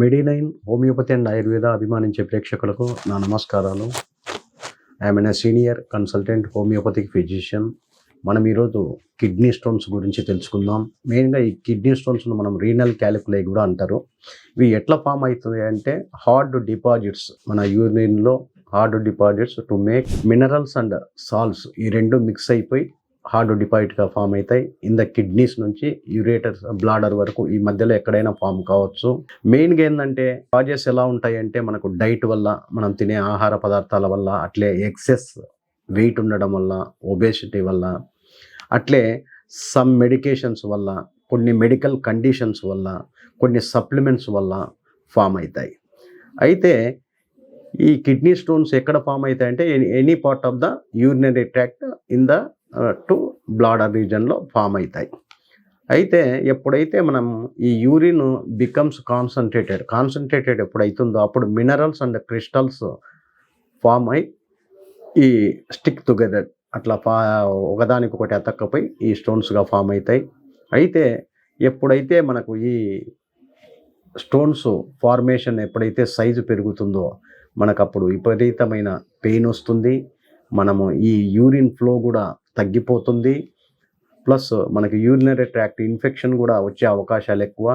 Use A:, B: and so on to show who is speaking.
A: Medinine homeopathy and Ayurveda అభిమానించే ప్రేక్షకులకు నా నమస్కారాలు. I'm N senior consultant homoeopathic physician. మనం ఈరోజు కిడ్నీ స్టోన్స్ గురించి తెలుసుకుందాం. మెయిన్గా ఈ కిడ్నీ స్టోన్స్ను మనం రీనల్ క్యాలిక్యులై కూడా అంటారు. ఇవి ఎట్లా ఫామ్ అవుతుంది అంటే హార్డ్ డిపాజిట్స్, మన యూరిన్లో hard deposits to make minerals and salts, ఈ రెండు మిక్స్ అయిపోయి హార్డ్ డిపాజిట్గా ఫామ్ అవుతాయి. ఇన్ ద కిడ్నీస్ నుంచి యూరేటర్స్ బ్లాడర్ వరకు ఈ మధ్యలో ఎక్కడైనా ఫామ్ కావచ్చు. మెయిన్గా ఏంటంటే కాజెస్ ఎలా ఉంటాయి అంటే మనకు డైట్ వల్ల, మనం తినే ఆహార పదార్థాల వల్ల, అట్లే ఎక్సెస్ వెయిట్ ఉండడం వల్ల, ఒబేసిటీ వల్ల, అట్లే సమ్ మెడికేషన్స్ వల్ల, కొన్ని మెడికల్ కండిషన్స్ వల్ల, కొన్ని సప్లిమెంట్స్ వల్ల ఫామ్ అవుతాయి. అయితే ఈ కిడ్నీ స్టోన్స్ ఎక్కడ ఫామ్ అవుతాయి అంటే any part of the urinary tract in the to bladder రీజన్లో ఫామ్ అవుతాయి. అయితే ఎప్పుడైతే మనం ఈ యూరిన్ బికమ్స్ కాన్సన్ట్రేటెడ్ ఎప్పుడైతుందో అప్పుడు మినరల్స్ అండ్ క్రిస్టల్స్ ఫామ్ అయి ఈ స్టిక్ టుగెదర్ అట్లా ఒకదానికొకటి అతక్కపోయి ఈ స్టోన్స్గా ఫామ్ అవుతాయి. అయితే ఎప్పుడైతే మనకు ఈ స్టోన్స్ ఫార్మేషన్ ఎప్పుడైతే సైజు పెరుగుతుందో మనకు అప్పుడు విపరీతమైన పెయిన్ వస్తుంది. మనము ఈ యూరిన్ ఫ్లో కూడా తగ్గిపోతుంది. ప్లస్ మనకి యూరినరీ ట్రాక్ట్ ఇన్ఫెక్షన్ కూడా వచ్చే అవకాశాలు ఎక్కువ.